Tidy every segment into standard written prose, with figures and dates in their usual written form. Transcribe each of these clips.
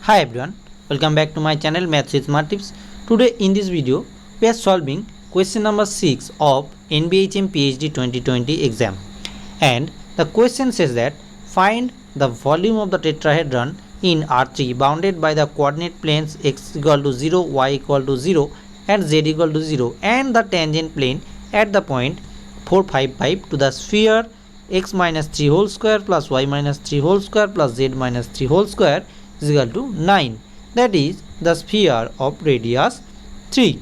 Hi everyone, welcome back to my channel Maths with Smart Tips. Today in this video we are solving question number 6 of NBHM PhD 2020 exam, and the question says that find the volume of the tetrahedron in R3 bounded by the coordinate planes x equal to 0, y equal to 0 and z equal to 0 and the tangent plane at the point 4, 5, 5 to the sphere x minus 3 whole square plus y minus 3 whole square plus z minus 3 whole square is equal to 9, that is the sphere of radius 3.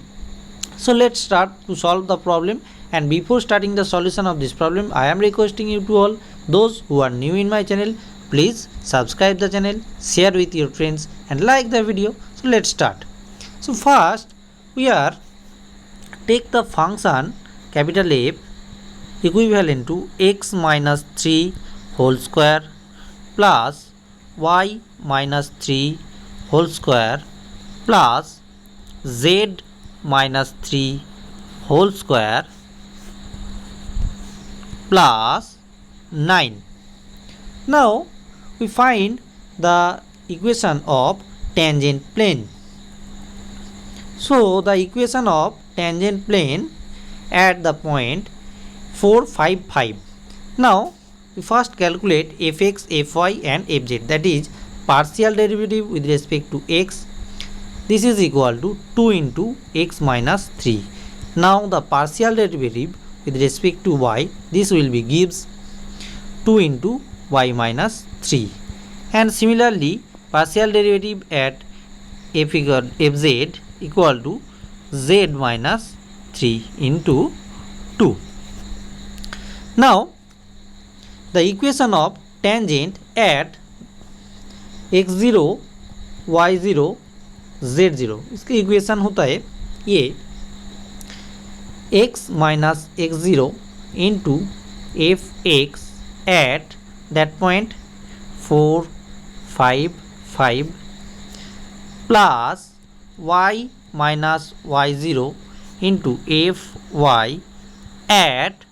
So let's start to solve the problem, and before starting the solution of this problem I am requesting you to all those who are new in my channel, please subscribe the channel, share with your friends and like the video. So let's start. So first we are take the function capital F equivalent to x minus 3 whole square plus y minus 3 whole square plus z minus 3 whole square plus 9. Now we find the equation of tangent plane. So the equation of tangent plane at the point 4, 5, 5. Now we first calculate fx, fy and fz, that is partial derivative with respect to x. This is equal to 2 into x minus 3. Now the partial derivative with respect to y, this will be gives 2 into y minus 3, and similarly partial derivative at fz equal to z minus 3 into 2. Now the equation of tangent at x0 y0 z0, इसका equation होता है ये x minus x0 into F X at that point 4, 5, 5 plus y minus y0 into F Y at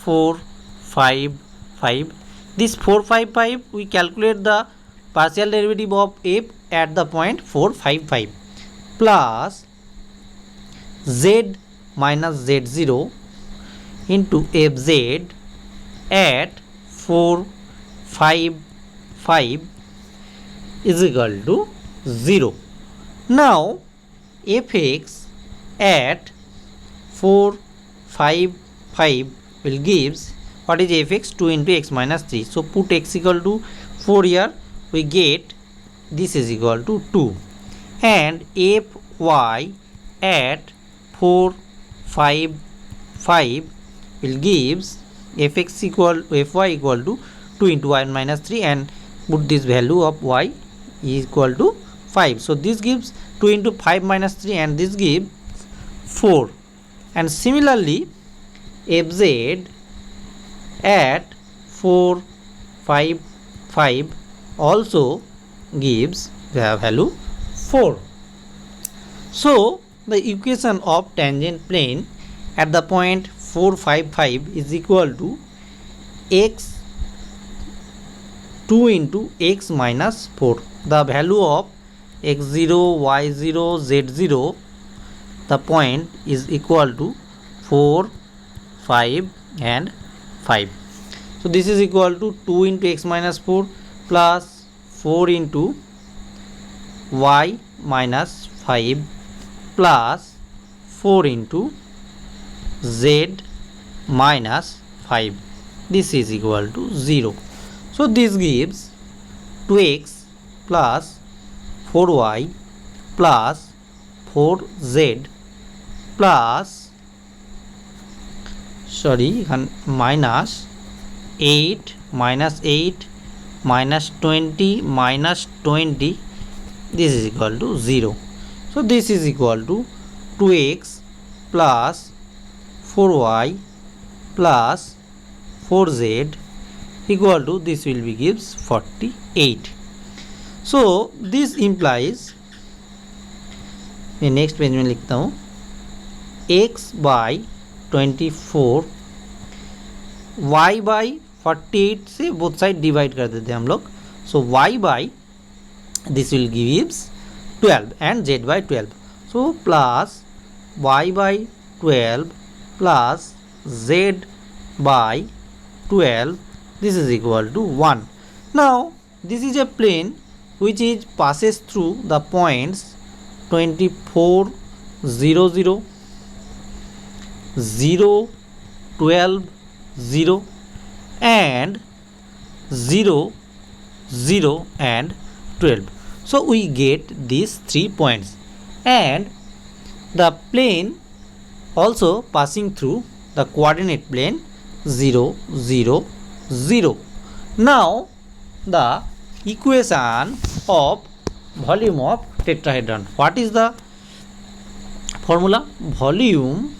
4, 5, 5. This 4, 5, 5 we calculate the partial derivative of f at the point 4, 5, 5 plus z minus z0 into fz at 4, 5, 5 is equal to 0. Now fx at 4, 5, 5 will gives what is fx, 2 into x minus 3. So put x equal to 4 here, we get this is equal to 2, and fy at 4, 5, 5 will gives fx equal fy equal to 2 into y minus 3, and put this value of y is equal to 5. So this gives 2 into 5 minus 3 and this gives 4, and similarly fz at 4, 5, 5 also gives the value 4. So the equation of tangent plane at the point 4, 5, 5 is equal to x 2 into x minus 4. The value of x0, y0, z0, the point is equal to 4, 5 and 5. So this is equal to 2 into x minus 4 plus 4 into y minus 5 plus 4 into z minus 5. This is equal to 0. So this gives 2x plus 4y plus 4z plus minus 8 minus 8 minus 20 minus 20, this is equal to 0. So this is equal to 2x plus 4y plus 4z equal to, this will be gives 48. So this implies, मैं next page में लिखता हूँ x by 24 y by 48 से both side divide कर देते हैं हम लोग. सो y by this will gives 12 and z by 12. So plus y by 12 plus z by 12, this is equal to 1. Now this is a plane which is passes through the points 24, 0, 0, 0, 12, 0 and 0, 0 and 12. So we get these 3 points, and the plane also passing through the coordinate plane 0, 0, 0. Now the equation of volume of tetrahedron. What is the formula? Volume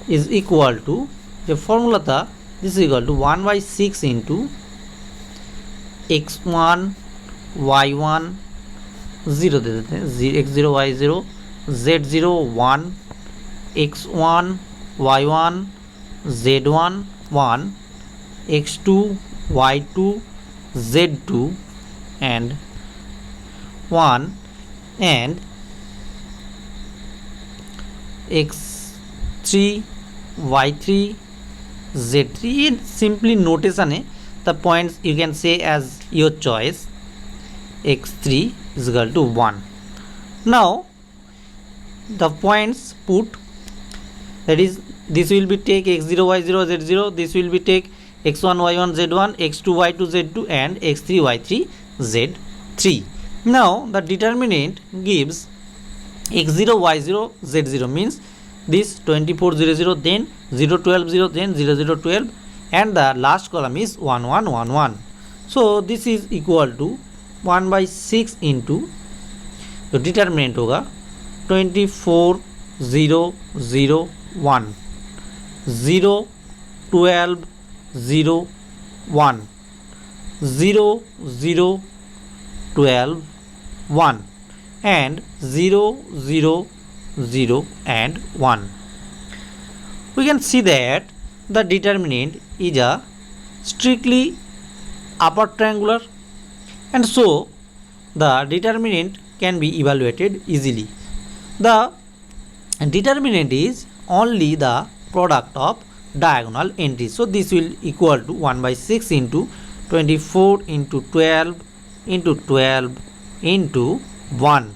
is equal to, the formula tha, this is equal to 1 by 6 into x1 y1 0 दे देते हैं, x0 y0 z0 1 x1 y1 z1 1 x2 y2 z2 and 1 and x3 y3 z3. In simply notation है, the points you can say as your choice. x3 is equal to 1. Now the points put, that is, this will be take x0 y0 z0, this will be take x1 y1 z1, x2 y2 z2 and x3 y3 z3. Now the determinant gives x0 y0 z0, means this 24 0 0, then 0 12 0, then 0 0 12, and the last column is 1 1 1 1. So this is equal to 1 by 6 into, तो determinant होगा 24 0 0 1, 0 12 0 1, 0 0 12 1 and 0 0 0 and 1. We can see that the determinant is a strictly upper triangular, and so the determinant can be evaluated easily. The determinant is only the product of diagonal entries. So this will equal to 1 by 6 into 24 into 12 into 12 into 1.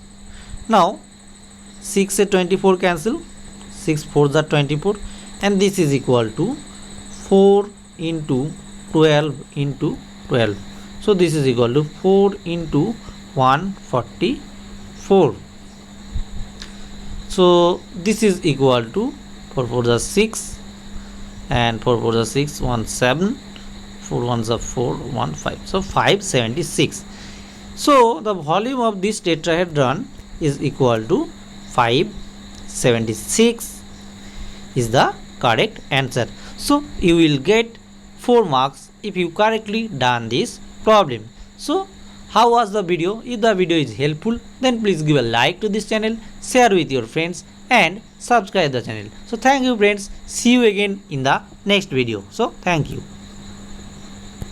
Now 6 से 24 cancel, 6 4 are 24, and this is equal to 4 into 12 into 12. So this is equal to 4 into 144. So this is equal to 4 4 are 6 and 4 4 are 6 1 7, 4 1 are 4 1 5. So 576. So the volume of this tetrahedron is equal to 576 is the correct answer. So you will get 4 marks if you correctly done this problem. So how was the video? If the video is helpful, then please give a like to this channel, share with your friends and subscribe the channel. So thank you friends. See you again in the next video. So thank you.